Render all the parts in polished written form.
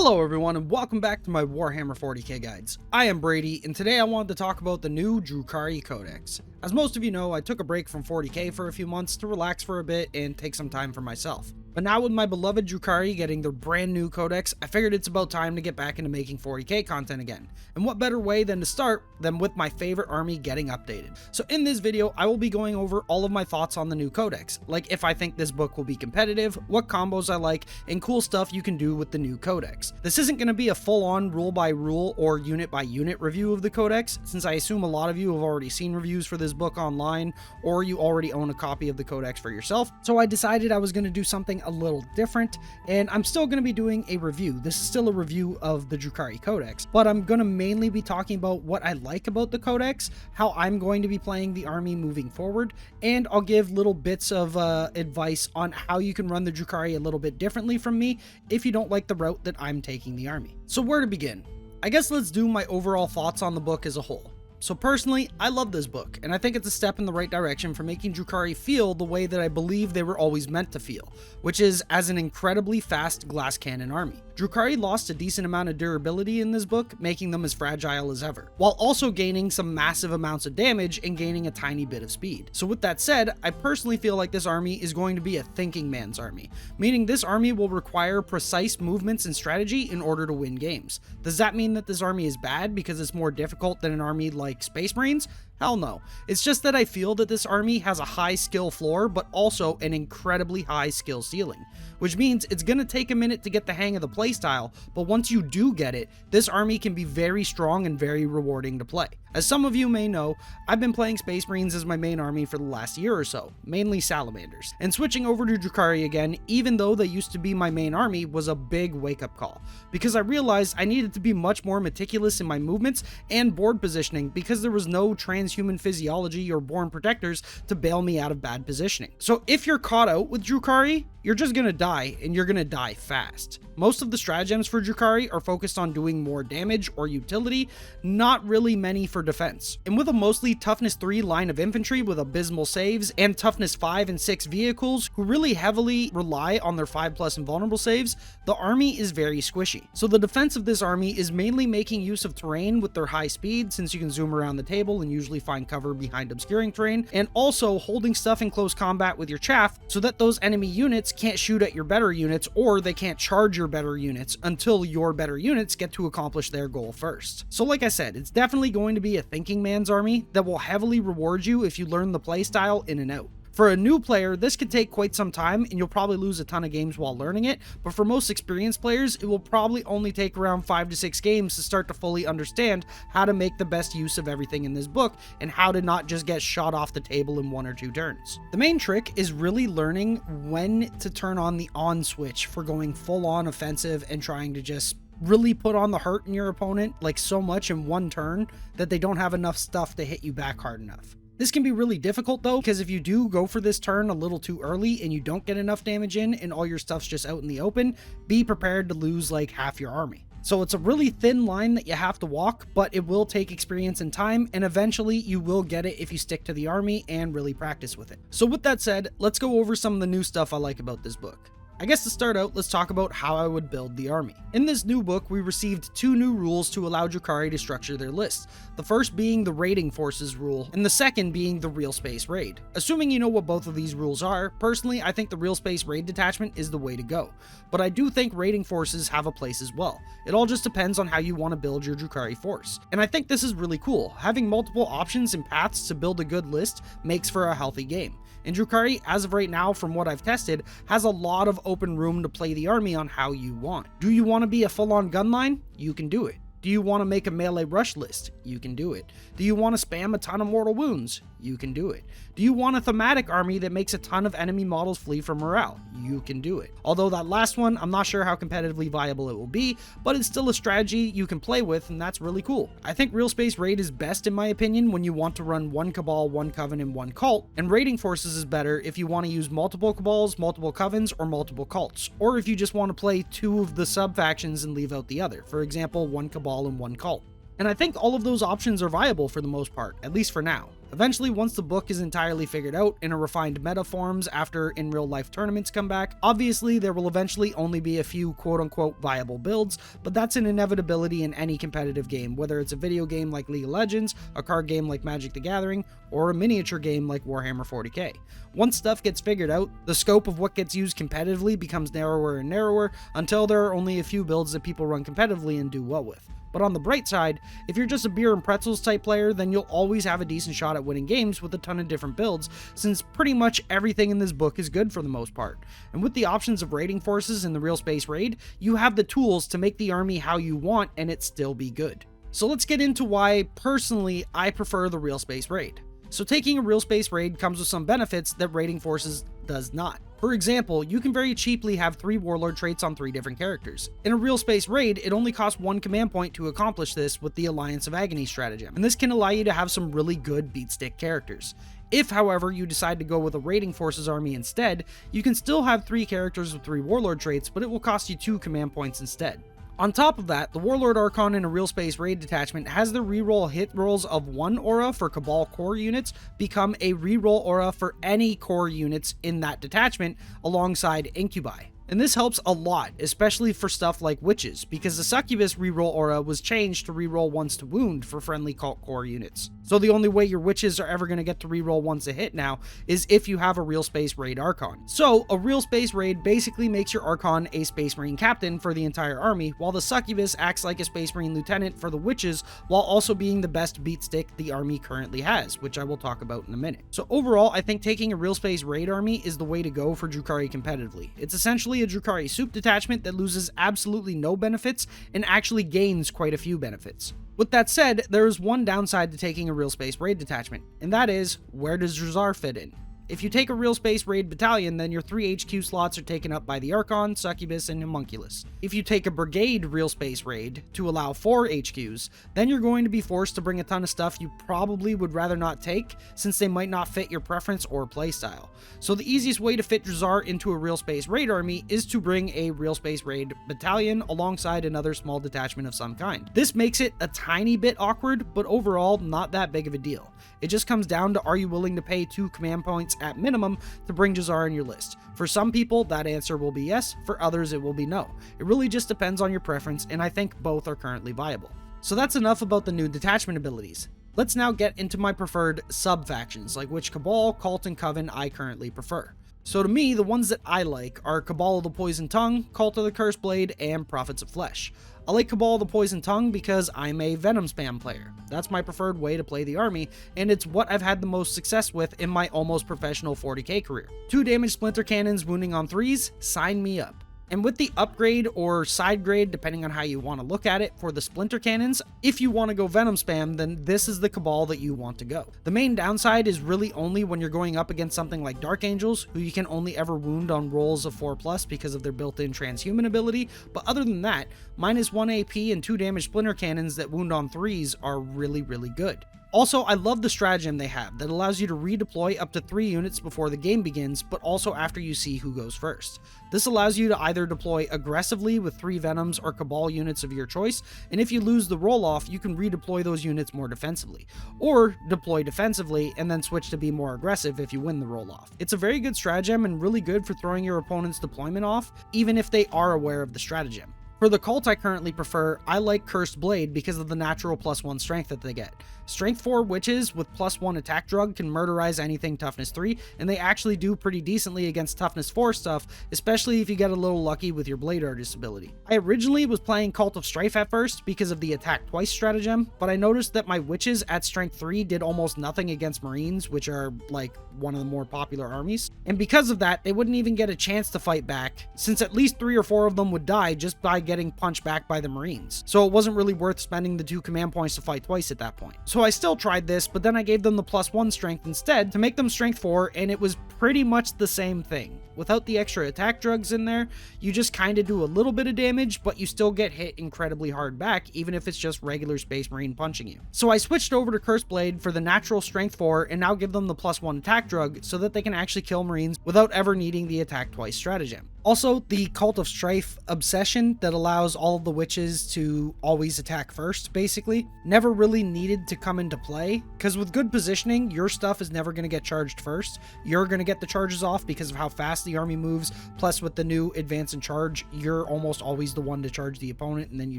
Hello everyone and welcome back to my Warhammer 40k guides. I am Brady and today I wanted to talk about the new Drukhari Codex. As most of you know, I took a break from 40k for a few months to relax for a bit and take some time for myself. But now with my beloved Drukhari getting their brand new codex, I figured it's about time to get back into making 40k content again. And what better way than to start than with my favorite army getting updated. So in this video, I will be going over all of my thoughts on the new codex, like if I think this book will be competitive, what combos I like, and cool stuff you can do with the new codex. This isn't going to be a full-on rule by rule or unit by unit review of the codex, since I assume a lot of you have already seen reviews for this book online, or you already own a copy of the codex for yourself. So I decided I was going to do something a little different, and I'm still going to be doing a review. This is still a review of the Drukhari Codex, but I'm going to mainly be talking about what I like about the codex, how I'm going to be playing the army moving forward, and I'll give little bits of advice on how you can run the Drukhari a little bit differently from me if you don't like the route that I'm taking the army. So where to begin? I guess let's do my overall thoughts on the book as a whole. So personally, I love this book, and I think it's a step in the right direction for making Drukhari feel the way that I believe they were always meant to feel, which is as an incredibly fast glass cannon army. Drukhari lost a decent amount of durability in this book, making them as fragile as ever, while also gaining some massive amounts of damage and gaining a tiny bit of speed. So with that said, I personally feel like this army is going to be a thinking man's army, meaning this army will require precise movements and strategy in order to win games. Does that mean that this army is bad because it's more difficult than an army like Space Marines? Hell no. It's just that I feel that this army has a high skill floor, but also an incredibly high skill ceiling, which means it's going to take a minute to get the hang of the playstyle, but once you do get it, this army can be very strong and very rewarding to play. As some of you may know, I've been playing Space Marines as my main army for the last year or so, mainly Salamanders, and switching over to Drukhari again, even though they used to be my main army, was a big wake-up call, because I realized I needed to be much more meticulous in my movements and board positioning because there was no transhuman physiology or born protectors to bail me out of bad positioning. So if you're caught out with Drukhari, you're just gonna die, and you're gonna die fast. Most of the stratagems for Drukhari are focused on doing more damage or utility, not really many for defense. And with a mostly toughness 3 line of infantry with abysmal saves, and toughness 5 and 6 vehicles who really heavily rely on their 5+ invulnerable saves, the army is very squishy. So the defense of this army is mainly making use of terrain with their high speed, since you can zoom around the table and usually find cover behind obscuring terrain, and also holding stuff in close combat with your chaff so that those enemy units can't shoot at your better units, or they can't charge your better units until your better units get to accomplish their goal first. So like I said, it's definitely going to be a thinking man's army that will heavily reward you if you learn the playstyle in and out. For a new player, this could take quite some time and you'll probably lose a ton of games while learning it, but for most experienced players, it will probably only take around 5 to 6 games to start to fully understand how to make the best use of everything in this book and how to not just get shot off the table in 1 or 2 turns. The main trick is really learning when to turn on the on switch for going full on offensive and trying to just really put on the hurt in your opponent like so much in 1 turn that they don't have enough stuff to hit you back hard enough. This can be really difficult though, because if you do go for this turn a little too early and you don't get enough damage in and all your stuff's just out in the open, be prepared to lose like half your army. So it's a really thin line that you have to walk, but it will take experience and time, and eventually you will get it if you stick to the army and really practice with it. So with that said, let's go over some of the new stuff I like about this book. I guess to start out, let's talk about how I would build the army. In this new book, we received 2 new rules to allow Drukhari to structure their lists. The first being the raiding forces rule, and the second being the real space raid. Assuming you know what both of these rules are, personally I think the real space raid detachment is the way to go. But I do think raiding forces have a place as well. It all just depends on how you want to build your Drukhari force. And I think this is really cool. Having multiple options and paths to build a good list makes for a healthy game. And Drukhari, as of right now, from what I've tested, has a lot of open room to play the army on how you want. Do you want to be a full-on gun line? You can do it. Do you want to make a melee rush list? You can do it. Do you want to spam a ton of mortal wounds? You can do it. Do you want a thematic army that makes a ton of enemy models flee for morale? You can do it. Although that last one, I'm not sure how competitively viable it will be, but it's still a strategy you can play with, and that's really cool. I think Real Space Raid is best in my opinion when you want to run 1 Cabal, 1 Coven, and 1 Cult, and Raiding Forces is better if you want to use multiple Cabals, multiple Covens, or multiple Cults, or if you just want to play 2 of the sub-factions and leave out the other, for example 1 Cabal and 1 Cult. And I think all of those options are viable for the most part, at least for now. Eventually, once the book is entirely figured out and a refined meta forms after in real life tournaments come back, obviously there will eventually only be a few quote-unquote viable builds, but that's an inevitability in any competitive game, whether it's a video game like League of Legends, a card game like Magic the Gathering, or a miniature game like Warhammer 40k. Once stuff gets figured out, the scope of what gets used competitively becomes narrower and narrower until there are only a few builds that people run competitively and do well with. But on the bright side, if you're just a beer and pretzels type player, then you'll always have a decent shot at winning games with a ton of different builds, since pretty much everything in this book is good for the most part. And with the options of raiding forces in the Real Space Raid, you have the tools to make the army how you want and it still be good. So let's get into why, personally, I prefer the Real Space Raid. So taking a Real Space Raid comes with some benefits that raiding forces does not. For example, you can very cheaply have 3 warlord traits on 3 different characters. In a Real Space Raid, it only costs 1 command point to accomplish this with the Alliance of Agony stratagem, and this can allow you to have some really good beatstick characters. If, however, you decide to go with a raiding forces army instead, you can still have 3 characters with 3 warlord traits, but it will cost you 2 command points instead. On top of that, the Warlord Archon in a Real Space Raid detachment has the reroll hit rolls of 1 aura for Cabal core units become a reroll aura for any core units in that detachment alongside Incubi. And this helps a lot, especially for stuff like witches, because the Succubus reroll aura was changed to reroll once to wound for friendly cult core units. So the only way your witches are ever going to get to reroll once a hit now is if you have a Real Space Raid Archon. So a Real Space Raid basically makes your Archon a Space Marine captain for the entire army, while the Succubus acts like a Space Marine lieutenant for the witches, while also being the best beat stick the army currently has, which I will talk about in a minute. So overall, I think taking a Real Space Raid army is the way to go for Drukhari competitively. It's essentially a Drukhari soup detachment that loses absolutely no benefits and actually gains quite a few benefits. With that said, there is one downside to taking a Real Space Raid detachment, and that is, where does Drazhar fit in? If you take a Real Space Raid battalion, then your 3 HQ slots are taken up by the Archon, Succubus, and Homunculus. If you take a Brigade Real Space Raid to allow 4 HQs, then you're going to be forced to bring a ton of stuff you probably would rather not take, since they might not fit your preference or playstyle. So the easiest way to fit Drazhar into a Real Space Raid army is to bring a Real Space Raid battalion alongside another small detachment of some kind. This makes it a tiny bit awkward, but overall not that big of a deal. It just comes down to, are you willing to pay 2 command points at minimum to bring Drazhar in your list? For some people, that answer will be yes. For others, it will be no. It really just depends on your preference, and I think both are currently viable. So that's enough about the new detachment abilities. Let's now get into my preferred sub-factions, like which Cabal, Cult, and Coven I currently prefer. So to me, the ones that I like are Cabal of the Poison Tongue, Cult of the Cursed Blade, and Prophets of Flesh. I like Cabal of the Poison Tongue because I'm a Venom spam player. That's my preferred way to play the army, and it's what I've had the most success with in my almost professional 40k career. 2 damage splinter cannons wounding on 3s, sign me up. And with the upgrade or side grade, depending on how you want to look at it, for the splinter cannons, if you want to go Venom spam, then this is the Cabal that you want to go. The main downside is really only when you're going up against something like Dark Angels, who you can only ever wound on rolls of 4+ because of their built-in transhuman ability, but other than that, -1 AP and 2 damage splinter cannons that wound on 3s are really good. Also, I love the stratagem they have that allows you to redeploy up to 3 units before the game begins, but also after you see who goes first. This allows you to either deploy aggressively with 3 Venoms or Cabal units of your choice, and if you lose the roll-off, you can redeploy those units more defensively, or deploy defensively and then switch to be more aggressive if you win the roll-off. It's a very good stratagem and really good for throwing your opponent's deployment off, even if they are aware of the stratagem. For the Cult I currently prefer, I like Cursed Blade because of the natural +1 strength that they get. Strength 4 witches with +1 attack drug can murderize anything toughness 3, and they actually do pretty decently against toughness 4 stuff, especially if you get a little lucky with your Blade Artist ability. I originally was playing Cult of Strife at first because of the attack twice stratagem, but I noticed that my witches at strength 3 did almost nothing against Marines, which are like one of the more popular armies. And because of that, they wouldn't even get a chance to fight back, since at least 3 or 4 of them would die just by getting punched back by the Marines. So it wasn't really worth spending the 2 command points to fight twice at that point. So I still tried this, but then I gave them the +1 strength instead to make them strength 4, and it was pretty much the same thing. Without the extra attack drugs in there, you just kind of do a little bit of damage, but you still get hit incredibly hard back, even if it's just regular Space Marine punching you. So I switched over to Cursed Blade for the natural strength 4, and now give them the +1 attack drug so that they can actually kill Marines without ever needing the attack twice stratagem. Also, the Cult of Strife obsession that allows all of the witches to always attack first, basically, never really needed to come into play, because with good positioning, your stuff is never going to get charged first. You're going to get the charges off because of how fast the army moves, plus with the new advance and charge, you're almost always the one to charge the opponent and then you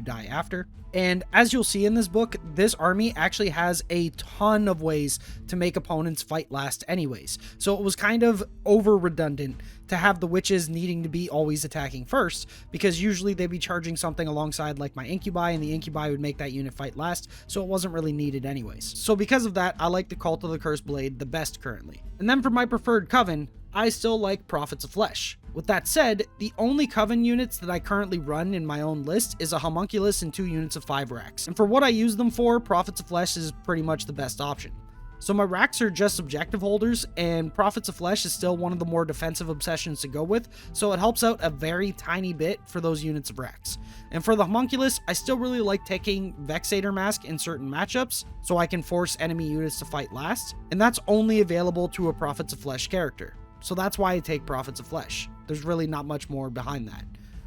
die after. And as you'll see in this book, this army actually has a ton of ways to make opponents fight last anyways, so it was kind of over redundant to have the witches needing to be always attacking first, because usually they'd be charging something alongside like my incubi, and the incubi would make that unit fight last, so it wasn't really needed anyways. So because of that, I like the Cult of the Cursed Blade the best currently. And then for my preferred coven, I still like Prophets of Flesh. With that said, the only coven units that I currently run in my own list is a homunculus and 2 units of 5 racks. And for what I use them for, Prophets of Flesh is pretty much the best option. So my racks are just objective holders, and Prophets of Flesh is still one of the more defensive obsessions to go with, so it helps out a very tiny bit for those units of racks. And for the homunculus, I still really like taking Vexator Mask in certain matchups, so I can force enemy units to fight last, and that's only available to a Prophets of Flesh character. So that's why I take Prophets of Flesh. There's really not much more behind that.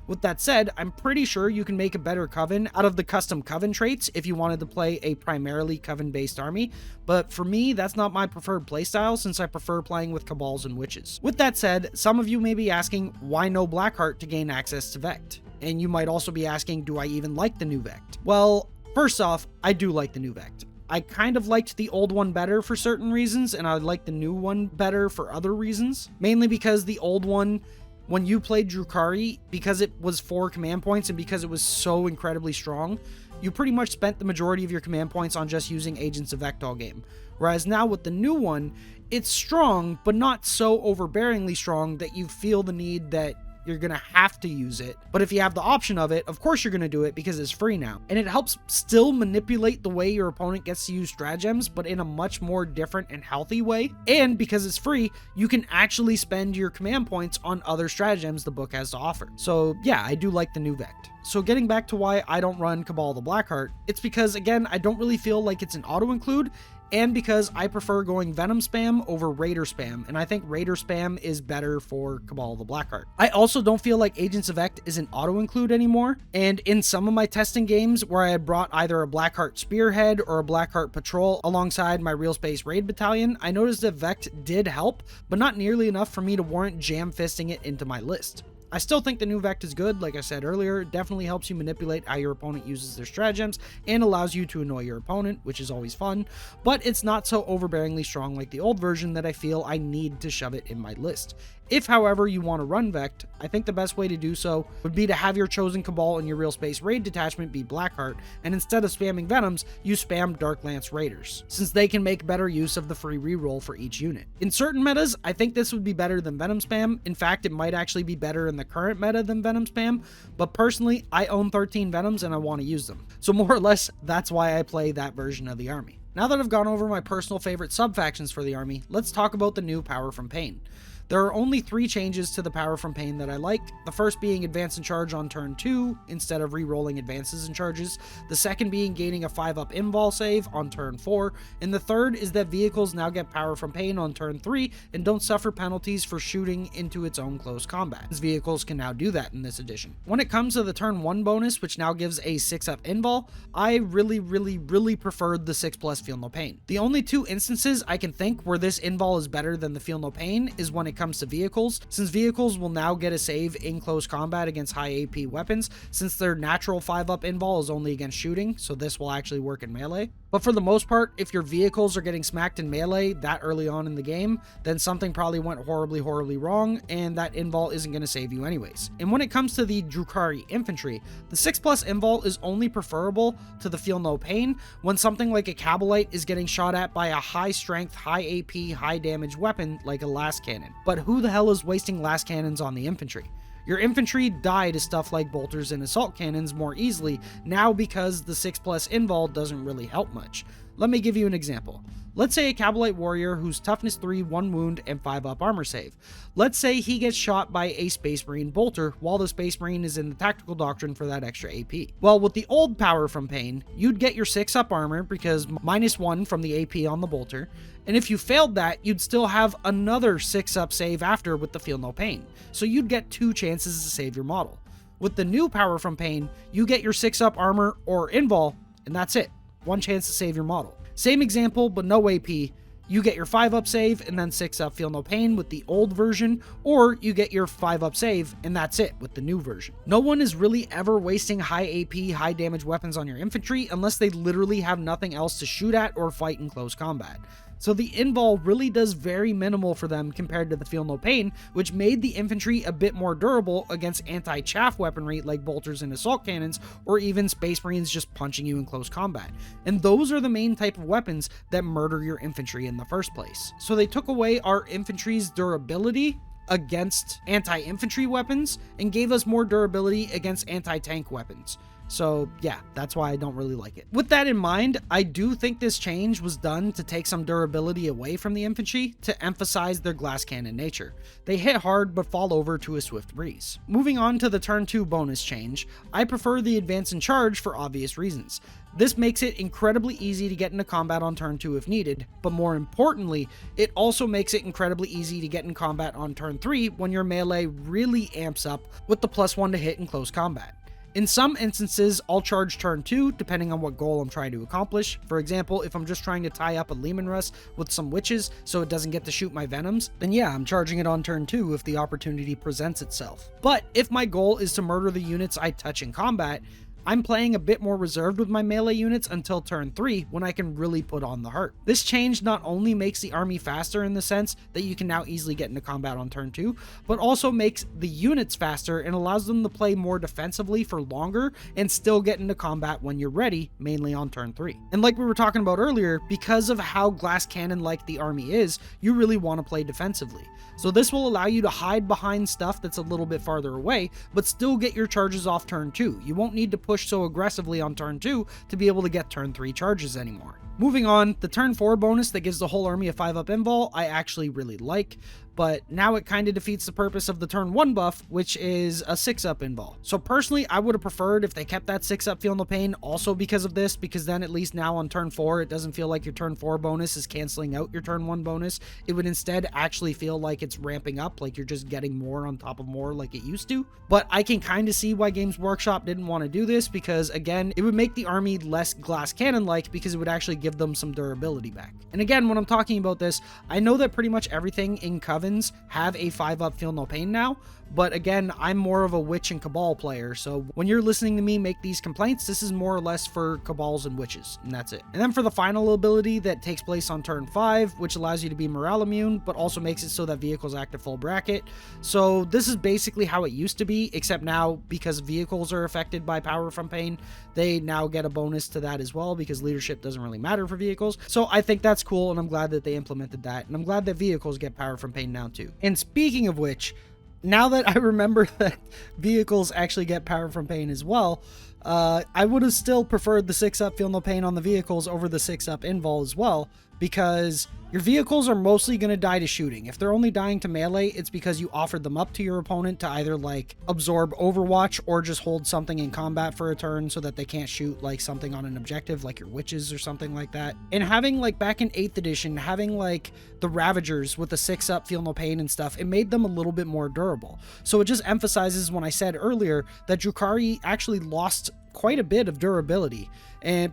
With that said, I'm pretty sure you can make a better coven out of the custom coven traits if you wanted to play a primarily coven-based army, but for me, that's not my preferred playstyle since I prefer playing with Cabals and Witches. With that said, some of you may be asking, why no Blackheart to gain access to Vect? And you might also be asking, do I even like the new Vect? Well, first off, I do like the new Vect. I kind of liked the old one better for certain reasons, and I like the new one better for other reasons. Mainly because the old one, when you played Drukhari, because it was 4 command points and because it was so incredibly strong, you pretty much spent the majority of your command points on just using Agents of Vect all game. Whereas now with the new one, it's strong, but not so overbearingly strong that you feel the need that you're gonna have to use it. But if you have the option of it, of course you're gonna do it because it's free now. And it helps still manipulate the way your opponent gets to use stratagems, but in a much more different and healthy way. And because it's free, you can actually spend your command points on other stratagems the book has to offer. So yeah, I do like the new Vect. So getting back to why I don't run Cabal the Blackheart, it's because again, I don't really feel like it's an auto-include, and because I prefer going Venom spam over Raider spam, and I think Raider spam is better for Cabal the Blackheart. I also don't feel like Agents of Vect is an auto-include anymore, and in some of my testing games where I had brought either a Blackheart Spearhead or a Blackheart Patrol alongside my Real Space Raid Battalion, I noticed that Vect did help, but not nearly enough for me to warrant jam-fisting it into my list. I still think the new Vect is good, like I said earlier. It definitely helps you manipulate how your opponent uses their stratagems and allows you to annoy your opponent, which is always fun, but it's not so overbearingly strong like the old version that I feel I need to shove it in my list. If, however, you want to run Vect, I think the best way to do so would be to have your chosen Cabal and your Real Space Raid detachment be Blackheart, and instead of spamming Venoms, you spam Dark Lance Raiders, since they can make better use of the free reroll for each unit. In certain metas, I think this would be better than Venom spam. In fact, it might actually be better in the current meta than Venom spam, but personally, I own 13 Venoms and I want to use them. So more or less, that's why I play that version of the army. Now that I've gone over my personal favorite sub-factions for the army, let's talk about the new Power from Pain. There are only 3 changes to the Power from Pain that I like, the first being Advance and Charge on turn 2 instead of re-rolling advances and charges, the second being gaining a 5-up invul save on turn 4, and the third is that vehicles now get Power from Pain on turn 3 and don't suffer penalties for shooting into its own close combat. These vehicles can now do that in this edition. When it comes to the turn 1 bonus, which now gives a 6-up invul, I really preferred the 6+ Feel No Pain. The only 2 instances I can think where this invul is better than the Feel No Pain is when it comes to vehicles, since vehicles will now get a save in close combat against high AP weapons, since their natural 5-up invul is only against shooting, so this will actually work in melee. But for the most part, if your vehicles are getting smacked in melee that early on in the game, then something probably went horribly wrong, and that invul isn't going to save you anyways. And when it comes to the Drukhari infantry, the 6+ invul is only preferable to the Feel No Pain when something like a Cabalite is getting shot at by a high strength, high AP, high damage weapon like a last cannon. But who the hell is wasting last cannons on the infantry? Your infantry die to stuff like bolters and assault cannons more easily now because the 6+ invul doesn't really help much. Let me give you an example. Let's say a Cabalite warrior who's toughness 3, 1 wound, and 5 up armor save. Let's say he gets shot by a Space Marine bolter while the Space Marine is in the tactical doctrine for that extra AP. Well, with the old power from Pain, you'd get your 6 up armor because -1 from the AP on the bolter, and if you failed that, you'd still have another 6 up save after with the Feel No Pain, so you'd get 2 chances to save your model. With the new power from Pain, you get your 6 up armor or invul, and that's it. 1 chance to save your model. Same example, but no AP. You get your 5 up save and then 6 up Feel No Pain with the old version, or you get your 5 up save and that's it with the new version. No one is really ever wasting high AP, high damage weapons on your infantry unless they literally have nothing else to shoot at or fight in close combat. So the invul really does very minimal for them compared to the Feel No Pain, which made the infantry a bit more durable against anti-chaff weaponry like bolters and assault cannons, or even Space Marines just punching you in close combat. And those are the main type of weapons that murder your infantry in the first place. So they took away our infantry's durability against anti-infantry weapons and gave us more durability against anti-tank weapons. So yeah, that's why I don't really like it. With that in mind, I do think this change was done to take some durability away from the infantry to emphasize their glass cannon nature. They hit hard but fall over to a swift breeze. Moving on to the turn 2 bonus change, I prefer the advance and charge for obvious reasons. This makes it incredibly easy to get into combat on turn 2 if needed, but more importantly, it also makes it incredibly easy to get in combat on turn 3 when your melee really amps up with the +1 to hit in close combat. In some instances, I'll charge turn 2 depending on what goal I'm trying to accomplish. For example, if I'm just trying to tie up a Leman Russ with some witches so it doesn't get to shoot my venoms, then yeah, I'm charging it on turn 2 if the opportunity presents itself. But if my goal is to murder the units I touch in combat, I'm playing a bit more reserved with my melee units until turn 3 when I can really put on the hurt. This change not only makes the army faster in the sense that you can now easily get into combat on turn 2, but also makes the units faster and allows them to play more defensively for longer and still get into combat when you're ready, mainly on turn 3. And like we were talking about earlier, because of how glass cannon like the army is, you really want to play defensively. So this will allow you to hide behind stuff that's a little bit farther away, but still get your charges off turn 2. You won't need to push so aggressively on turn 2 to be able to get turn 3 charges anymore. Moving on, the turn 4 bonus that gives the whole army a 5 up invul I actually really like, but now it kind of defeats the purpose of the turn 1 buff, which is a 6 up invul. So personally, I would have preferred if they kept that 6 up Feel No Pain also because of this, because then at least now on turn 4, it doesn't feel like your turn 4 bonus is canceling out your turn 1 bonus. It would instead actually feel like it's ramping up, like you're just getting more on top of more like it used to. But I can kind of see why Games Workshop didn't want to do this, because again, it would make the army less glass cannon-like because it would actually give them some durability back. And again, when I'm talking about this, I know that pretty much everything in Covens have a 5 up Feel No Pain now, but again, I'm more of a Witch and Cabal player, so when you're listening to me make these complaints, this is more or less for Cabals and Witches, and that's it. And then for the final ability that takes place on turn 5, which allows you to be morale immune, but also makes it so that vehicles act at full bracket. So this is basically how it used to be, except now, because vehicles are affected by power from Pain, they now get a bonus to that as well, because leadership doesn't really matter for vehicles. So I think that's cool, and I'm glad that they implemented that, and I'm glad that vehicles get power from Pain now too. And speaking of which, now that I remember that vehicles actually get power from Pain as well, I would have still preferred the 6 up Feel No Pain on the vehicles over the 6 up invul as well, because your vehicles are mostly going to die to shooting. If they're only dying to melee, it's because you offered them up to your opponent to either like absorb Overwatch or just hold something in combat for a turn so that they can't shoot like something on an objective like your witches or something like that. And having like back in 8th edition, having like the Ravagers with the 6 up Feel No Pain and stuff, it made them a little bit more durable. So it just emphasizes when I said earlier that Drukhari actually lost quite a bit of durability,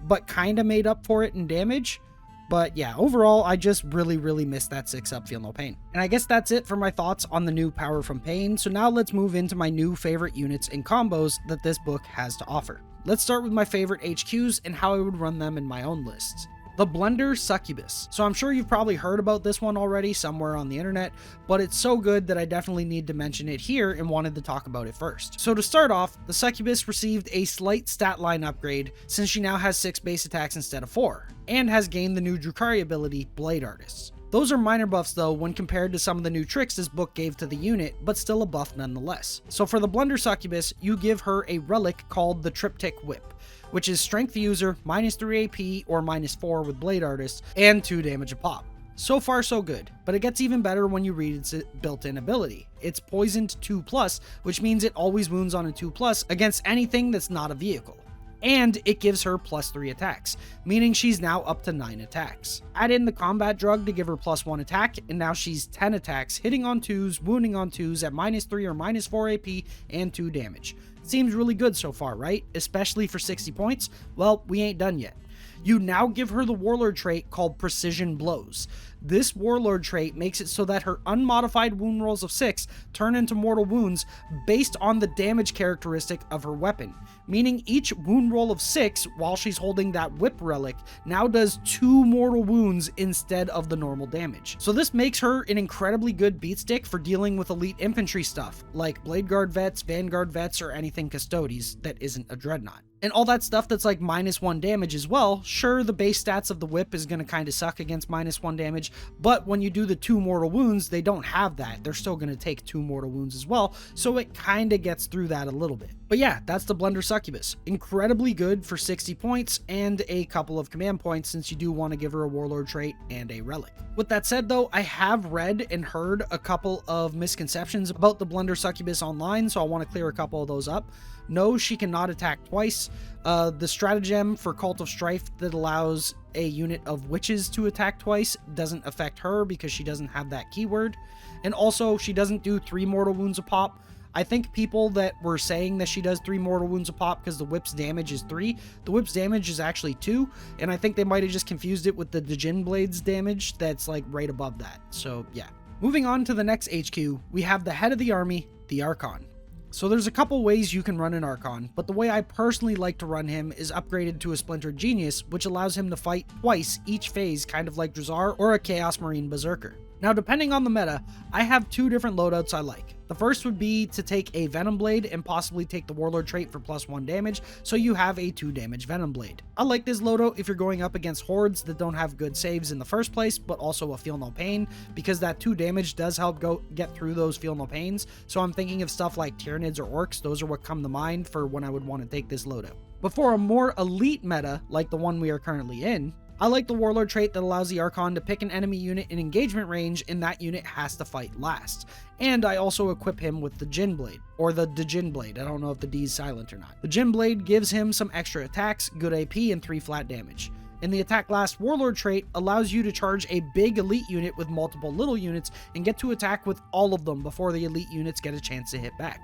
but kind of made up for it in damage. But yeah, overall, I just really missed that 6 up Feel No Pain. And I guess that's it for my thoughts on the new power from Pain. So now let's move into my new favorite units and combos that this book has to offer. Let's start with my favorite HQs and how I would run them in my own lists. The Blender Succubus. So I'm sure you've probably heard about this one already somewhere on the internet, but it's so good that I definitely need to mention it here and wanted to talk about it first. So to start off, the Succubus received a slight stat line upgrade since she now has 6 base attacks instead of 4, and has gained the new Drukhari ability, Blade Artists. Those are minor buffs though when compared to some of the new tricks this book gave to the unit, but still a buff nonetheless. So for the Blunder Succubus, you give her a relic called the Triptych Whip, which is strength user, -3 AP or -4 with Blade Artist, and 2 damage a pop. So far so good, but it gets even better when you read its built-in ability. It's poisoned 2+, which means it always wounds on a 2+ against anything that's not a vehicle. And it gives her +3 attacks, meaning she's now up to 9 attacks. Add in the combat drug to give her +1 attack, and now she's 10 attacks, hitting on 2s, wounding on 2s at -3 or -4 AP and 2 damage. Seems really good so far, right? Especially for 60 points? Well, we ain't done yet. You now give her the Warlord trait called Precision Blows. This Warlord trait makes it so that her unmodified wound rolls of 6 turn into mortal wounds based on the damage characteristic of her weapon, meaning each wound roll of 6 while she's holding that whip relic now does 2 mortal wounds instead of the normal damage. So this makes her an incredibly good beatstick for dealing with elite infantry stuff, like Blade Guard vets, Vanguard vets, or anything Custodes that isn't a Dreadnought. And all that stuff that's like -1 damage as well. Sure, the base stats of the whip is going to kind of suck against -1 damage, but when you do the 2 mortal wounds, they don't have that. They're still going to take 2 mortal wounds as well, so it kind of gets through that a little bit. But yeah, that's the Blunder Succubus. Incredibly good for 60 points and a couple of command points, since you do want to give her a Warlord trait and a relic. With that said though, I have read and heard a couple of misconceptions about the Blunder Succubus online, so I want to clear a couple of those up. No, she cannot attack twice. The stratagem for Cult of Strife that allows a unit of witches to attack twice doesn't affect her because she doesn't have that keyword. And also, she doesn't do 3 mortal wounds a pop. I think people that were saying that she does 3 mortal wounds a pop because the whip's damage is 3, the whip's damage is actually 2, and I think they might have just confused it with the Djinn Blade's damage that's like right above that. So yeah. Moving on to the next HQ, we have the head of the army, the Archon. So there's a couple ways you can run an Archon, but the way I personally like to run him is upgraded to a Splintered Genius, which allows him to fight twice each phase, kind of like Drazar or a Chaos Marine Berserker. Now, depending on the meta, I have 2 different loadouts I like. The first would be to take a Venom Blade and possibly take the Warlord trait for +1 damage, so you have a 2 damage Venom Blade. I like this loadout if you're going up against hordes that don't have good saves in the first place, but also a Feel No Pain, because that 2 damage does help get through those Feel No Pains, so I'm thinking of stuff like Tyranids or Orcs. Those are what come to mind for when I would want to take this loadout. But for a more elite meta, like the one we are currently in, I like the Warlord trait that allows the Archon to pick an enemy unit in engagement range, and that unit has to fight last. And I also equip him with the Djinn Blade, or the Djinn Blade. I don't know if the D is silent or not. The Djinn Blade gives him some extra attacks, good AP, and 3 flat damage. And the Attack Last Warlord trait allows you to charge a big elite unit with multiple little units and get to attack with all of them before the elite units get a chance to hit back.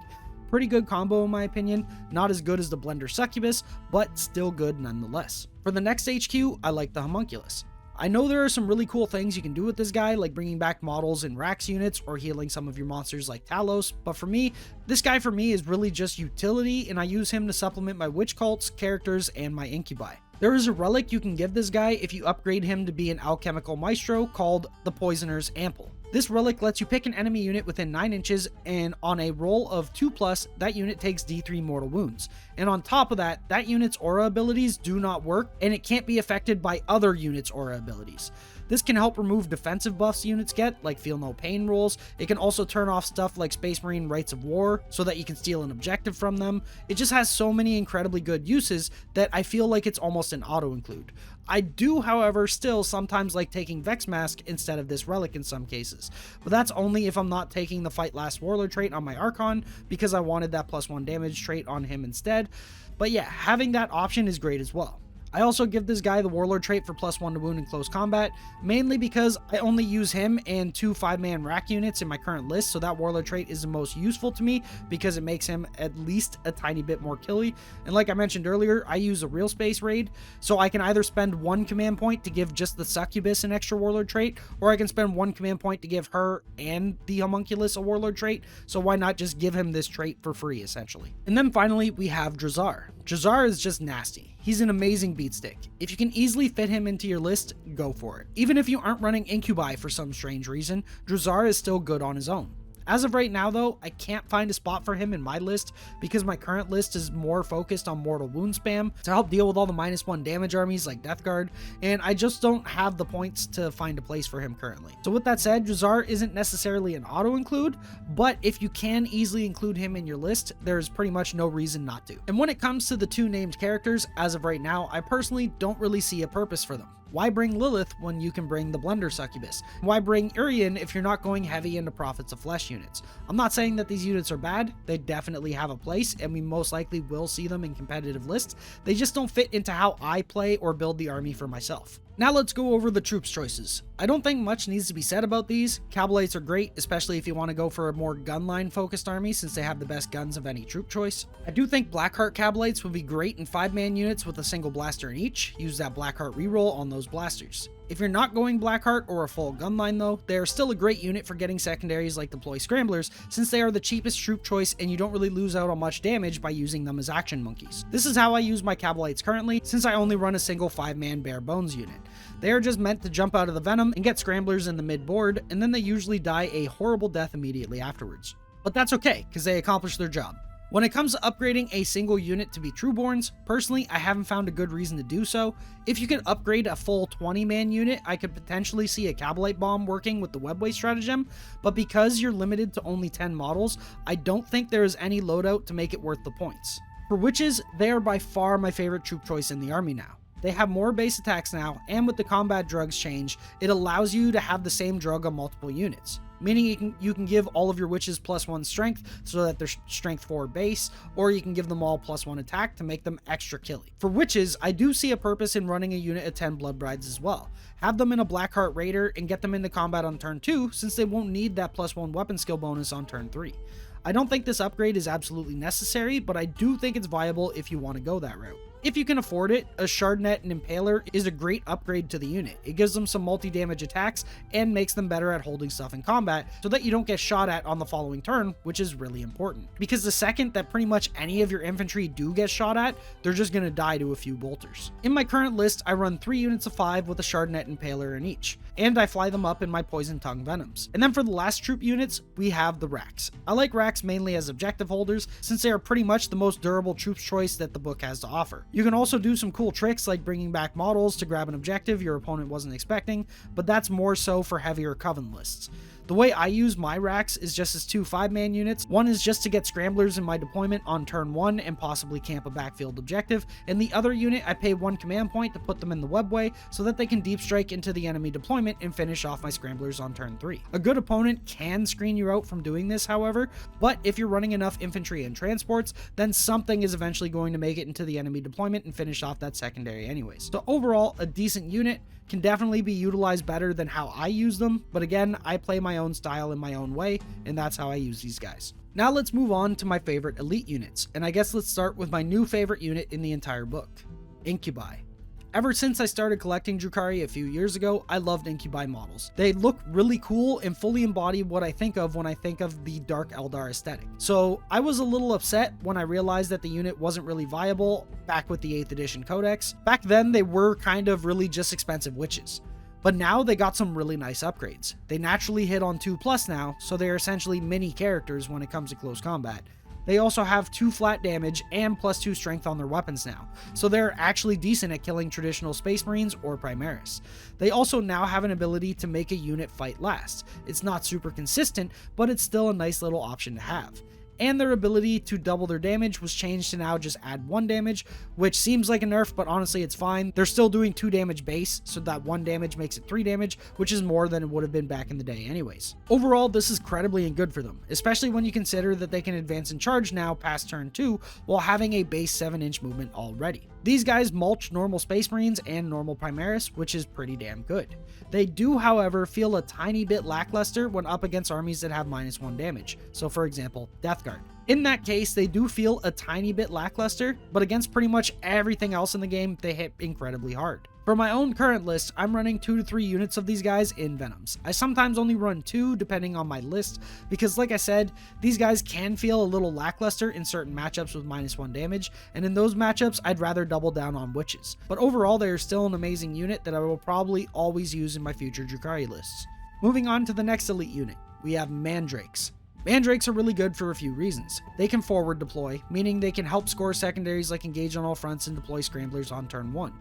Pretty good combo in my opinion, not as good as the Blunder Succubus, but still good nonetheless. For the next HQ, I like the Homunculus. I know there are some really cool things you can do with this guy, like bringing back models in Rax units or healing some of your monsters like Talos, but for me, this guy for me is really just utility, and I use him to supplement my witch cults, characters, and my incubi. There is a relic you can give this guy if you upgrade him to be an alchemical maestro called the Poisoner's Ample. This relic lets you pick an enemy unit within 9 inches, and on a roll of 2+, that unit takes D3 mortal wounds. And on top of that, that unit's aura abilities do not work, and it can't be affected by other units' aura abilities. This can help remove defensive buffs units get, like Feel No Pain rolls. It can also turn off stuff like Space Marine Rites of War, so that you can steal an objective from them. It just has so many incredibly good uses that I feel like it's almost an auto-include. I do, however, still sometimes like taking Vex Mask instead of this relic in some cases, but that's only if I'm not taking the Fight Last Warlord trait on my Archon, because I wanted that +1 damage trait on him instead. But yeah, having that option is great as well. I also give this guy the Warlord trait for +1 to wound in close combat, mainly because I only use him and 2 5-man rack units in my current list, so that Warlord trait is the most useful to me because it makes him at least a tiny bit more killy. And like I mentioned earlier, I use a real space raid, so I can either spend 1 command point to give just the Succubus an extra Warlord trait, or I can spend 1 command point to give her and the Homunculus a Warlord trait, so why not just give him this trait for free, essentially. And then finally, we have Drazar. Drazar is just nasty. He's an amazing beatstick. If you can easily fit him into your list, go for it. Even if you aren't running Incubi for some strange reason, Drazar is still good on his own. As of right now though, I can't find a spot for him in my list because my current list is more focused on mortal wound spam to help deal with all the -1 damage armies like Death Guard, and I just don't have the points to find a place for him currently. So with that said, Drazar isn't necessarily an auto include, but if you can easily include him in your list, there's pretty much no reason not to. And when it comes to the two named characters, as of right now, I personally don't really see a purpose for them. Why bring Lilith when you can bring the Blender Succubus? Why bring Urian if you're not going heavy into Prophets of Flesh units? I'm not saying that these units are bad, they definitely have a place, and we most likely will see them in competitive lists. They just don't fit into how I play or build the army for myself. Now let's go over the troops choices. I don't think much needs to be said about these. Cabalites are great, especially if you want to go for a more gunline focused army since they have the best guns of any troop choice. I do think Blackheart Cabalites would be great in 5-man units with a single blaster in each. Use that Blackheart reroll on those blasters. If you're not going Blackheart or a full gunline though, they are still a great unit for getting secondaries like Deploy Scramblers since they are the cheapest troop choice and you don't really lose out on much damage by using them as action monkeys. This is how I use my Cabalites currently since I only run a single 5-man bare bones unit. They are just meant to jump out of the venom and get scramblers in the mid board, and then they usually die a horrible death immediately afterwards. But that's okay, because they accomplish their job. When it comes to upgrading a single unit to be Trueborns, personally I haven't found a good reason to do so. If you could upgrade a full 20-man unit, I could potentially see a Cabalite Bomb working with the Webway stratagem, but because you're limited to only 10 models, I don't think there is any loadout to make it worth the points. For witches, they are by far my favorite troop choice in the army now. They have more base attacks now, and with the combat drugs change, it allows you to have the same drug on multiple units. Meaning you can give all of your witches +1 strength so that they're strength 4 base, or you can give them all +1 attack to make them extra killy. For witches, I do see a purpose in running a unit of 10 blood brides as well. Have them in a Blackheart Raider and get them into combat on turn 2 since they won't need that +1 weapon skill bonus on turn 3. I don't think this upgrade is absolutely necessary, but I do think it's viable if you want to go that route. If you can afford it, a Shardnet and Impaler is a great upgrade to the unit. It gives them some multi-damage attacks and makes them better at holding stuff in combat so that you don't get shot at on the following turn, which is really important. Because the second that pretty much any of your infantry do get shot at, they're just going to die to a few bolters. In my current list, I run 3 units of 5 with a Shardnet and Impaler in each, and I fly them up in my Poison Tongue Venoms. And then for the last troop units, we have the Racks. I like Racks mainly as objective holders since they are pretty much the most durable troops choice that the book has to offer. You can also do some cool tricks like bringing back models to grab an objective your opponent wasn't expecting, but that's more so for heavier Coven lists. The way I use my racks is just as 2 5-man units. One is just to get scramblers in my deployment on turn 1 and possibly camp a backfield objective, and the other unit I pay 1 command point to put them in the webway so that they can deep strike into the enemy deployment and finish off my scramblers on turn 3. A good opponent can screen you out from doing this, however, but if you're running enough infantry and transports, then something is eventually going to make it into the enemy deployment and finish off that secondary anyways. So overall, a decent unit, can definitely be utilized better than how I use them, but again, I play my own style in my own way, and that's how I use these guys. Now let's move on to my favorite elite units, and I guess let's start with my new favorite unit in the entire book, Incubi. Ever since I started collecting Drukhari a few years ago, I loved Incubi models. They look really cool and fully embody what I think of when I think of the Dark Eldar aesthetic. So I was a little upset when I realized that the unit wasn't really viable back with the 8th edition Codex. Back then they were kind of really just expensive witches. But now they got some really nice upgrades. They naturally hit on 2+ now, so they're essentially mini characters when it comes to close combat. They also have 2 flat damage and +2 strength on their weapons now, so they're actually decent at killing traditional Space Marines or Primaris. They also now have an ability to make a unit fight last. It's not super consistent, but it's still a nice little option to have. And their ability to double their damage was changed to now just add 1 damage, which seems like a nerf, but honestly it's fine. They're still doing 2 damage base, so that 1 damage makes it 3 damage, which is more than it would have been back in the day anyways. Overall, this is credibly and good for them, especially when you consider that they can advance and charge now past turn 2 while having a base 7-inch movement already. These guys mulch normal Space Marines and normal Primaris, which is pretty damn good. They do, however, feel a tiny bit lackluster when up against armies that have -1 damage, so for example, Death Guard. In that case, they do feel a tiny bit lackluster, but against pretty much everything else in the game, they hit incredibly hard. For my own current list, I'm running 2 to 3 units of these guys in Venoms. I sometimes only run 2 depending on my list, because like I said, these guys can feel a little lackluster in certain matchups with -1 damage, and in those matchups, I'd rather double down on witches. But overall, they are still an amazing unit that I will probably always use in my future Drukhari lists. Moving on to the next elite unit, we have Mandrakes. Mandrakes are really good for a few reasons. They can forward deploy, meaning they can help score secondaries like engage on all fronts and deploy scramblers on turn 1.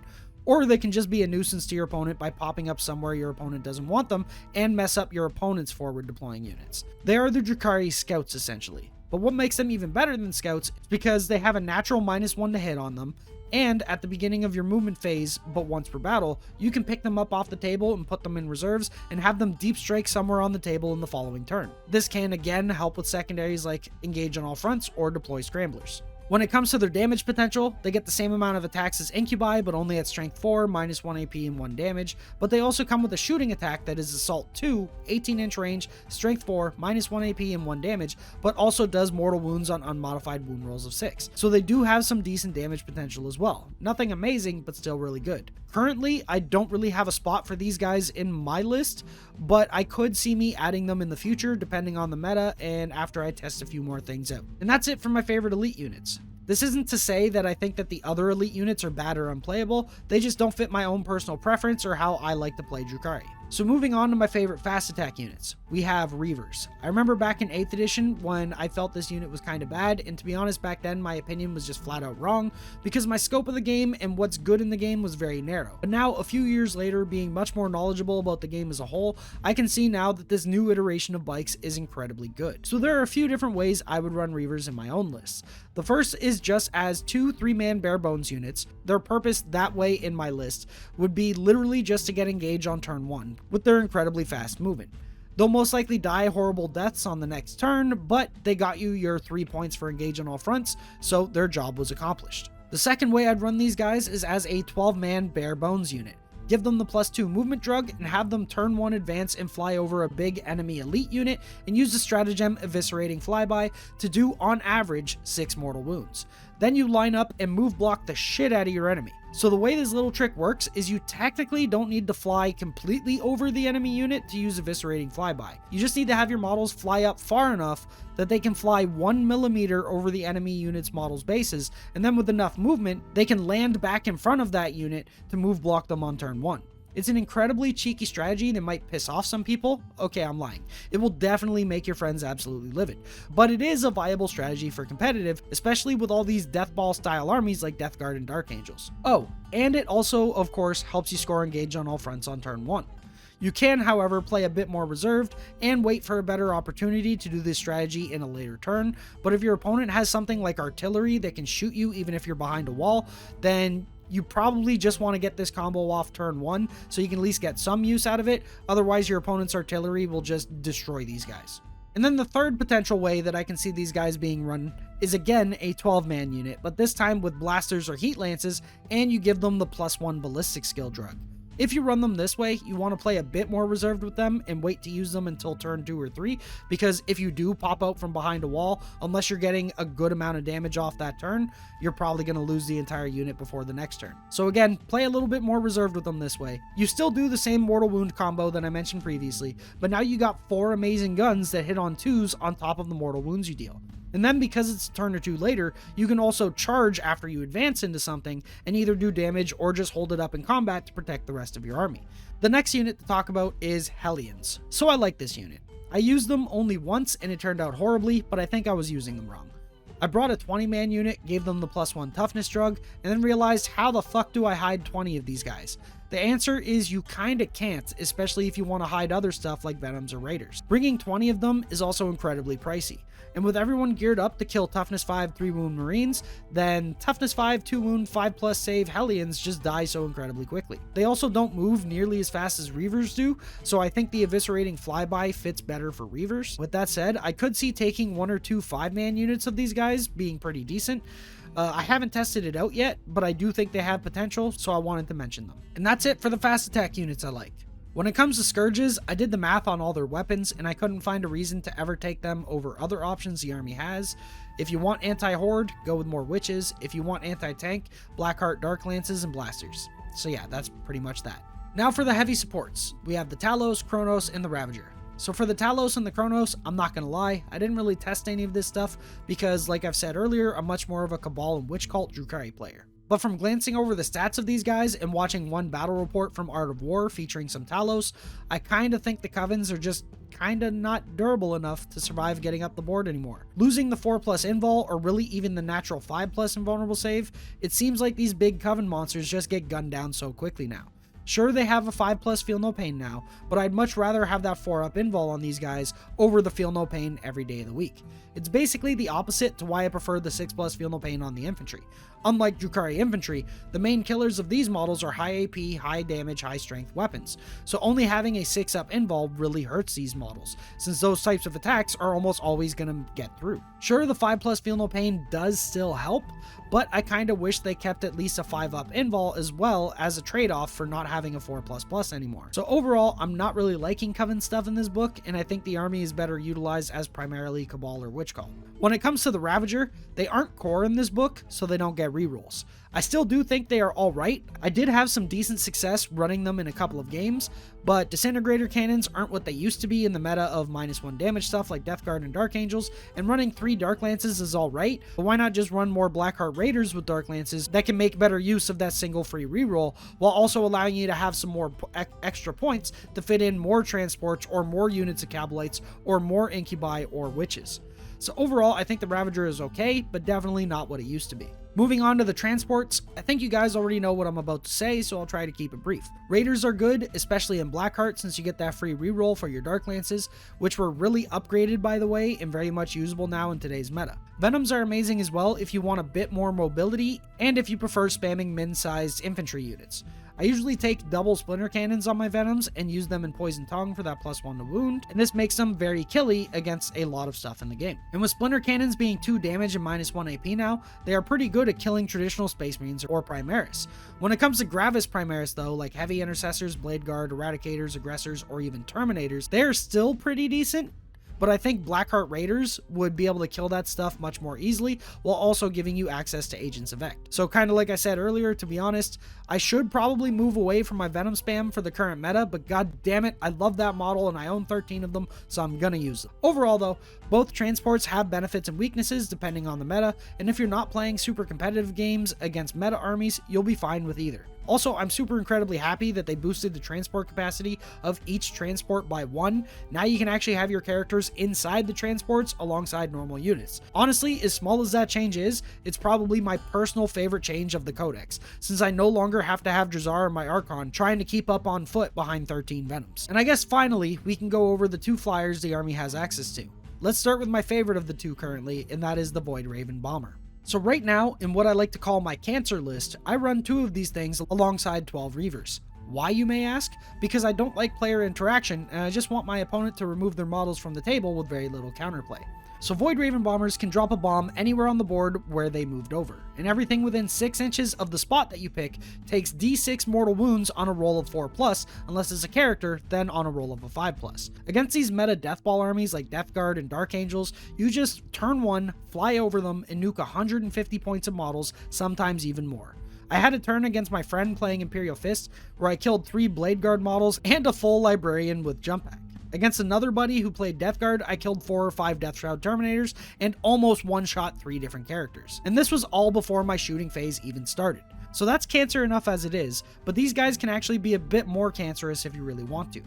Or they can just be a nuisance to your opponent by popping up somewhere your opponent doesn't want them and mess up your opponent's forward deploying units. They are the Drukhari scouts essentially. But what makes them even better than scouts is because they have a natural -1 to hit on them, and at the beginning of your movement phase, but once per battle, you can pick them up off the table and put them in reserves and have them deep strike somewhere on the table in the following turn. This can again help with secondaries like engage on all fronts or deploy scramblers. When it comes to their damage potential, they get the same amount of attacks as Incubi, but only at strength 4, -1 AP and 1 damage, but they also come with a shooting attack that is Assault 2, 18-inch range, strength 4, -1 AP and 1 damage, but also does mortal wounds on unmodified wound rolls of 6. So they do have some decent damage potential as well. Nothing amazing, but still really good. Currently, I don't really have a spot for these guys in my list, but I could see me adding them in the future depending on the meta and after I test a few more things out. And that's it for my favorite elite units. This isn't to say that I think that the other elite units are bad or unplayable, they just don't fit my own personal preference or how I like to play Drukhari. So moving on to my favorite fast attack units, we have Reavers. I remember back in 8th edition when I felt this unit was kind of bad, and to be honest back then my opinion was just flat out wrong because my scope of the game and what's good in the game was very narrow. But now a few years later, being much more knowledgeable about the game as a whole, I can see now that this new iteration of bikes is incredibly good. So there are a few different ways I would run Reavers in my own lists. The first is just as 2 3-man bare bones units. Their purpose that way in my list would be literally just to get engaged on turn 1 with their incredibly fast movement. They'll most likely die horrible deaths on the next turn, but they got you your 3 points for engage on all fronts, so their job was accomplished. The second way I'd run these guys is as a 12-man bare bones unit. Give them the +2 movement drug and have them turn 1 advance and fly over a big enemy elite unit and use the stratagem Eviscerating Flyby to do on average 6 mortal wounds. Then you line up and move block the shit out of your enemy. So the way this little trick works is you technically don't need to fly completely over the enemy unit to use Eviscerating Flyby. You just need to have your models fly up far enough that they can fly 1 millimeter over the enemy unit's model's bases, and then with enough movement, they can land back in front of that unit to move block them on turn 1. It's an incredibly cheeky strategy that might piss off some people. Okay, I'm lying. It will definitely make your friends absolutely livid. But it is a viable strategy for competitive, especially with all these Deathball style armies like Death Guard and Dark Angels. Oh, and it also, of course, helps you score engage on all fronts on turn 1. You can, however, play a bit more reserved and wait for a better opportunity to do this strategy in a later turn, but if your opponent has something like artillery that can shoot you even if you're behind a wall, then you probably just want to get this combo off turn 1 so you can at least get some use out of it, otherwise your opponent's artillery will just destroy these guys. And then the third potential way that I can see these guys being run is again a 12-man unit, but this time with blasters or heat lances, and you give them the +1 ballistic skill drug. If you run them this way, you want to play a bit more reserved with them and wait to use them until turn 2 or 3, because if you do pop out from behind a wall, unless you're getting a good amount of damage off that turn, you're probably going to lose the entire unit before the next turn. So again, play a little bit more reserved with them this way. You still do the same mortal wound combo that I mentioned previously, but now you got 4 amazing guns that hit on 2s on top of the mortal wounds you deal. And then because it's a turn or 2 later, you can also charge after you advance into something and either do damage or just hold it up in combat to protect the rest of your army. The next unit to talk about is Hellions. So I like this unit. I used them only once and it turned out horribly, but I think I was using them wrong. I brought a 20-man unit, gave them the +1 toughness drug, and then realized how the fuck do I hide 20 of these guys? The answer is you kinda can't, especially if you want to hide other stuff like Venoms or Raiders. Bringing 20 of them is also incredibly pricey. And with everyone geared up to kill Toughness 5 3-wound Marines, then Toughness 5 2-wound 5+ save Hellions just die so incredibly quickly. They also don't move nearly as fast as Reavers do, so I think the Eviscerating Flyby fits better for Reavers. With that said, I could see taking 1 or 2 5-man units of these guys being pretty decent. I haven't tested it out yet, but I do think they have potential, so I wanted to mention them. And that's it for the fast attack units I like. When it comes to Scourges, I did the math on all their weapons, and I couldn't find a reason to ever take them over other options the army has. If you want anti-horde, go with more witches. If you want anti-tank, Blackheart Dark Lances and Blasters. So yeah, that's pretty much that. Now for the heavy supports. We have the Talos, Kronos, and the Ravager. So for the Talos and the Kronos, I'm not gonna lie, I didn't really test any of this stuff because, like I've said earlier, I'm much more of a Cabal and Witch Cult Drukhari player. But from glancing over the stats of these guys and watching one battle report from Art of War featuring some Talos, I kinda think the Covens are just kinda not durable enough to survive getting up the board anymore. Losing the 4+ invul, or really even the natural 5+ invulnerable save, it seems like these big Coven monsters just get gunned down so quickly now. Sure, they have a 5+ feel no pain now, but I'd much rather have that 4+ invul on these guys over the feel no pain every day of the week. It's basically the opposite to why I prefer the 6+ feel no pain on the infantry. Unlike Drukhari infantry, the main killers of these models are high AP, high damage, high strength weapons, so only having a 6+ invul really hurts these models, since those types of attacks are almost always gonna get through. Sure, the 5+ feel no pain does still help, but I kinda wish they kept at least a 5+ invul as well as a trade-off for not having a 4++ anymore. So overall, I'm not really liking Coven stuff in this book, and I think the army is better utilized as primarily Cabal or Witch Call. When it comes to the Ravager, they aren't core in this book, so they don't get rerolls. I still do think they are alright. I did have some decent success running them in a couple of games, but Disintegrator Cannons aren't what they used to be in the meta of -1 damage stuff like Death Guard and Dark Angels, and running 3 Dark Lances is alright, but why not just run more Blackheart Raiders with Dark Lances that can make better use of that single free reroll, while also allowing you to have some more extra points to fit in more transports or more units of Cabalites or more Incubi or Witches. So overall, I think the Ravager is okay, but definitely not what it used to be. Moving on to the transports, I think you guys already know what I'm about to say, so I'll try to keep it brief. Raiders are good, especially in Blackheart, since you get that free reroll for your Dark Lances, which were really upgraded by the way, and very much usable now in today's meta. Venoms are amazing as well if you want a bit more mobility, and if you prefer spamming min-sized infantry units. I usually take double Splinter Cannons on my Venoms and use them in Poison Tongue for that +1 to wound, and this makes them very killy against a lot of stuff in the game. And with Splinter Cannons being 2 damage and -1 AP now, they are pretty good at killing traditional Space Marines or Primaris. When it comes to Gravis Primaris though, like Heavy Intercessors, Blade Guard, Eradicators, Aggressors, or even Terminators, they are still pretty decent, but I think Blackheart Raiders would be able to kill that stuff much more easily, while also giving you access to Agents of Vect. So kinda like I said earlier, to be honest, I should probably move away from my Venom spam for the current meta, but god damn it, I love that model and I own 13 of them, so I'm gonna use them. Overall though, both transports have benefits and weaknesses depending on the meta, and if you're not playing super competitive games against meta armies, you'll be fine with either. Also, I'm super incredibly happy that they boosted the transport capacity of each transport by 1. Now you can actually have your characters inside the transports alongside normal units. Honestly, as small as that change is, it's probably my personal favorite change of the Codex, since I no longer have to have Drazar and my Archon trying to keep up on foot behind 13 Venoms. And I guess finally, we can go over the 2 flyers the army has access to. Let's start with my favorite of the 2 currently, and that is the Void Raven Bomber. So right now, in what I like to call my cancer list, I run 2 of these things alongside 12 Reavers. Why, you may ask? Because I don't like player interaction, and I just want my opponent to remove their models from the table with very little counterplay. So Void Raven Bombers can drop a bomb anywhere on the board where they moved over, and everything within 6 inches of the spot that you pick takes D6 mortal wounds on a roll of 4+, unless it's a character, then on a roll of a 5+. Against these meta Deathball armies like Death Guard and Dark Angels, you just turn 1, fly over them, and nuke 150 points of models, sometimes even more. I had a turn against my friend playing Imperial Fist, where I killed 3 Blade Guard models and a full Librarian with Jump Pack. Against another buddy who played Death Guard, I killed 4 or 5 Death Shroud Terminators and almost one-shot 3 different characters. And this was all before my shooting phase even started. So that's cancer enough as it is, but these guys can actually be a bit more cancerous if you really want to.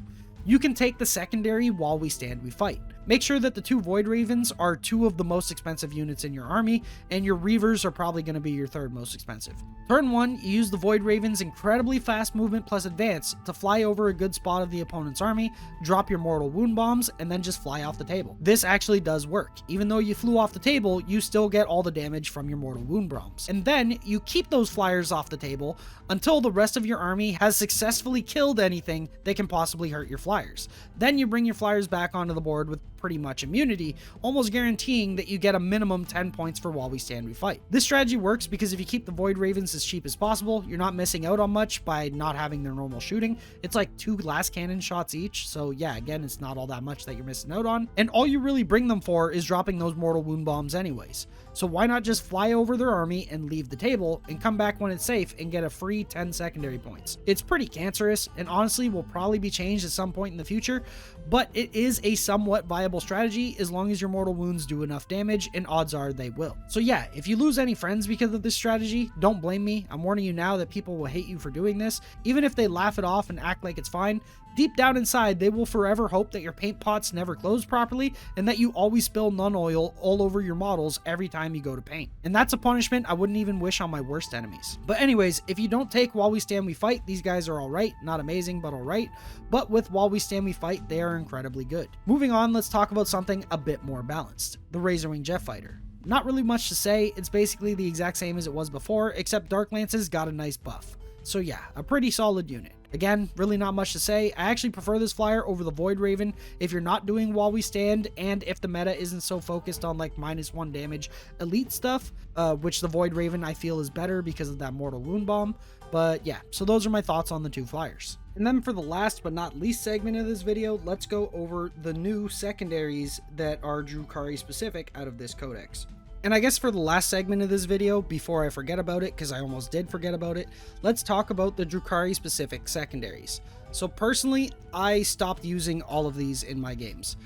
You can take the secondary while we stand we fight. Make sure that the 2 Void Ravens are 2 of the most expensive units in your army, and your Reavers are probably going to be your 3rd most expensive. Turn 1, you use the Void Raven's incredibly fast movement plus advance to fly over a good spot of the opponent's army, drop your mortal wound bombs, and then just fly off the table. This actually does work. Even though you flew off the table, you still get all the damage from your mortal wound bombs. And then you keep those flyers off the table until the rest of your army has successfully killed anything that can possibly hurt your flyers. Then you bring your flyers back onto the board with pretty much immunity, almost guaranteeing that you get a minimum 10 points for while we stand we fight. This strategy works because if you keep the Void Ravens as cheap as possible, you're not missing out on much by not having their normal shooting. It's like 2 glass cannon shots each, so yeah, again, it's not all that much that you're missing out on, and all you really bring them for is dropping those mortal wound bombs anyways. So why not just fly over their army and leave the table and come back when it's safe and get a free 10 secondary points? It's pretty cancerous and honestly will probably be changed at some point in the future, but it is a somewhat viable strategy as long as your mortal wounds do enough damage, and odds are they will. So yeah, if you lose any friends because of this strategy, don't blame me. I'm warning you now that people will hate you for doing this. Even if they laugh it off and act like it's fine, deep down inside, they will forever hope that your paint pots never close properly and that you always spill nun oil all over your models every time you go to paint. And that's a punishment I wouldn't even wish on my worst enemies. But anyways, if you don't take While We Stand We Fight, these guys are alright. Not amazing, but alright. But with While We Stand We Fight, they are incredibly good. Moving on, let's talk about something a bit more balanced. The Razorwing Jet Fighter. Not really much to say. It's basically the exact same as it was before, except Dark Lances got a nice buff. So yeah, a pretty solid unit. Again, really not much to say. I actually prefer this flyer over the Void Raven if you're not doing While We Stand, and if the meta isn't so focused on like -1 damage elite stuff, which the Void Raven I feel is better because of that Mortal Wound Bomb. But yeah, so those are my thoughts on the two flyers. And then for the last but not least segment of this video, let's go over the new secondaries that are Drukhari specific out of this codex. And I guess for the last segment of this video, before I forget about it, because I almost did forget about it, let's talk about the Drukhari specific secondaries. So personally, I stopped using all of these in my games.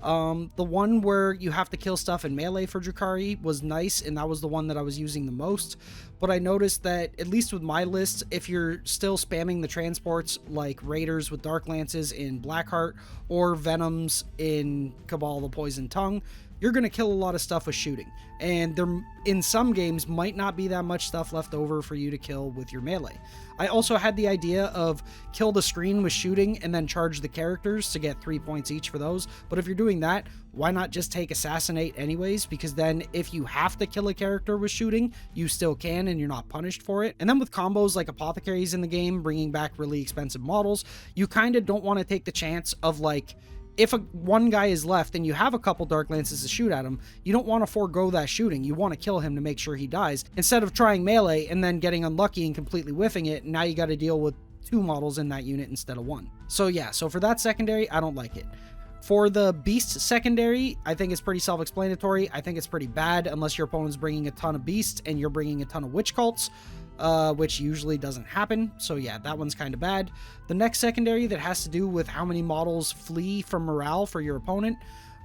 The one where you have to kill stuff in melee for Drukhari was nice, and that was the one that I was using the most. But I noticed that, at least with my list, if you're still spamming the transports like Raiders with Dark Lances in Blackheart or Venoms in Cabal the Poison Tongue, you're going to kill a lot of stuff with shooting. And there, in some games, might not be that much stuff left over for you to kill with your melee. I also had the idea of kill the screen with shooting and then charge the characters to get 3 points each for those. But if you're doing that, why not just take Assassinate anyways? Because then if you have to kill a character with shooting, you still can and you're not punished for it. And then with combos like Apothecaries in the game, bringing back really expensive models, you kind of don't want to take the chance of like, if one guy is left and you have a couple Dark Lances to shoot at him, you don't want to forego that shooting. You want to kill him to make sure he dies, instead of trying melee and then getting unlucky and completely whiffing it, and now you got to deal with 2 models in that unit instead of 1. So yeah, so for that secondary, I don't like it. For the Beast secondary, I think it's pretty self-explanatory. I think it's pretty bad unless your opponent's bringing a ton of Beasts and you're bringing a ton of Witch Cults. Which usually doesn't happen. So yeah, that one's kind of bad. The next secondary that has to do with how many models flee from morale for your opponent.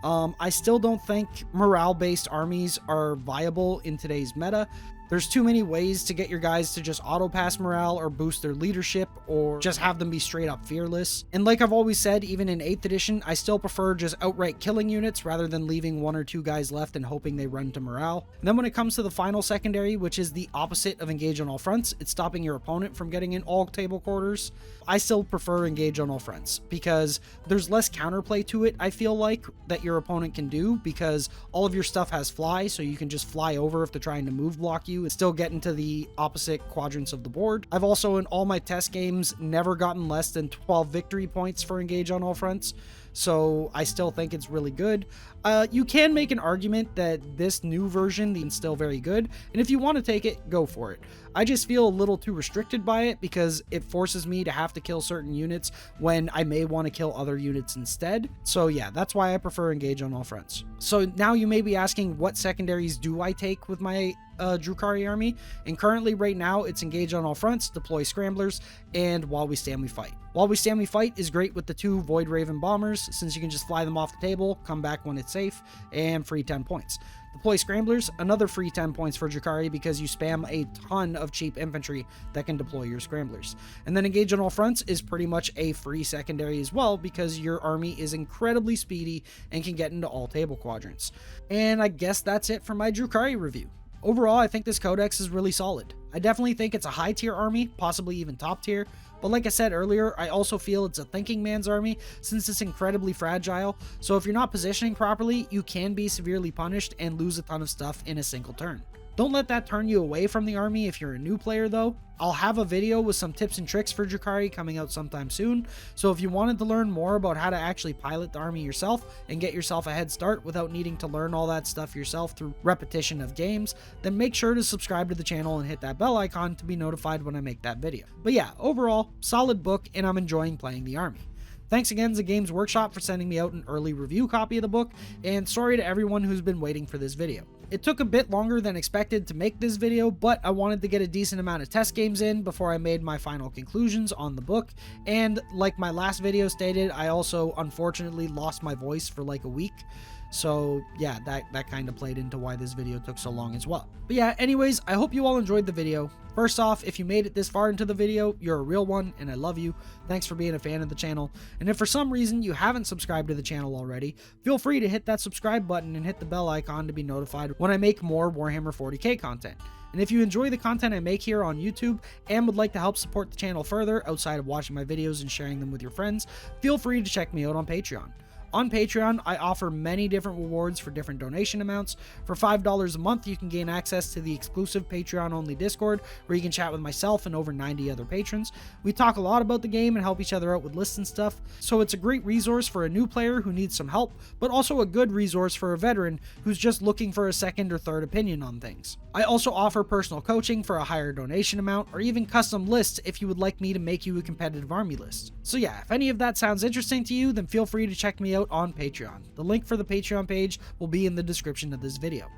I still don't think morale-based armies are viable in today's meta. There's too many ways to get your guys to just auto-pass morale or boost their leadership or just have them be straight up fearless. And like I've always said, even in 8th edition, I still prefer just outright killing units rather than leaving 1 or 2 guys left and hoping they run to morale. And then when it comes to the final secondary, which is the opposite of Engage on All Fronts, it's stopping your opponent from getting in all table quarters. I still prefer Engage on All Fronts because there's less counterplay to it, I feel like, that your opponent can do, because all of your stuff has fly, so you can just fly over if they're trying to move block you and still get into the opposite quadrants of the board. I've also, in all my test games, never gotten less than 12 victory points for Engage on All Fronts, so I still think it's really good. You can make an argument that this new version is still very good, and if you want to take it, go for it. I just feel a little too restricted by it because it forces me to have to kill certain units when I may want to kill other units instead. So yeah, that's why I prefer Engage on All Fronts. So now you may be asking, what secondaries do I take with my Drukhari army? And currently right now it's Engage on All Fronts, Deploy Scramblers, and While We Stand We Fight. While We Stand We Fight is great with the 2 Void Raven bombers, since you can just fly them off the table, come back when it's safe, and free 10 points. Deploy Scramblers, another free 10 points for Drukhari because you spam a ton of cheap infantry that can deploy your Scramblers. And then Engage on All Fronts is pretty much a free secondary as well because your army is incredibly speedy and can get into all table quadrants. And I guess that's it for my Drukhari review. Overall, I think this codex is really solid. I definitely think it's a high tier army, possibly even top tier, but like I said earlier, I also feel it's a thinking man's army since it's incredibly fragile, so if you're not positioning properly, you can be severely punished and lose a ton of stuff in a single turn. Don't let that turn you away from the army if you're a new player though. I'll have a video with some tips and tricks for Drukhari coming out sometime soon, so if you wanted to learn more about how to actually pilot the army yourself and get yourself a head start without needing to learn all that stuff yourself through repetition of games, then make sure to subscribe to the channel and hit that bell icon to be notified when I make that video. But yeah, overall, solid book, and I'm enjoying playing the army. Thanks again to Games Workshop for sending me out an early review copy of the book, and sorry to everyone who's been waiting for this video. It took a bit longer than expected to make this video, but I wanted to get a decent amount of test games in before I made my final conclusions on the book, and like my last video stated, I also unfortunately lost my voice for like a week. So yeah, that kind of played into why this video took so long as well. But yeah, anyways, I hope you all enjoyed the video. First off, if you made it this far into the video, you're a real one and I love you. Thanks for being a fan of the channel. And if for some reason you haven't subscribed to the channel already, feel free to hit that subscribe button and hit the bell icon to be notified when I make more Warhammer 40k content. And if you enjoy the content I make here on YouTube and would like to help support the channel further outside of watching my videos and sharing them with your friends, feel free to check me out on Patreon. On Patreon, I offer many different rewards for different donation amounts. For $5 a month, you can gain access to the exclusive Patreon-only Discord, where you can chat with myself and over 90 other patrons. We talk a lot about the game and help each other out with lists and stuff, so it's a great resource for a new player who needs some help, but also a good resource for a veteran who's just looking for a second or third opinion on things. I also offer personal coaching for a higher donation amount, or even custom lists if you would like me to make you a competitive army list. So yeah, if any of that sounds interesting to you, then feel free to check me out on Patreon. The link for the Patreon page will be in the description of this video.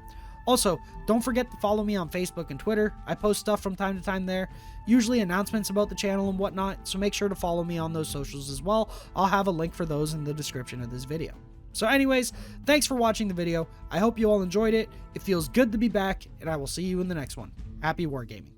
Also, don't forget to follow me on Facebook and Twitter. I post stuff from time to time there, usually announcements about the channel and whatnot, so make sure to follow me on those socials as well. I'll have a link for those in the description of this video. So anyways, thanks for watching the video. I hope you all enjoyed it. It feels good to be back, and I will see you in the next one. Happy wargaming.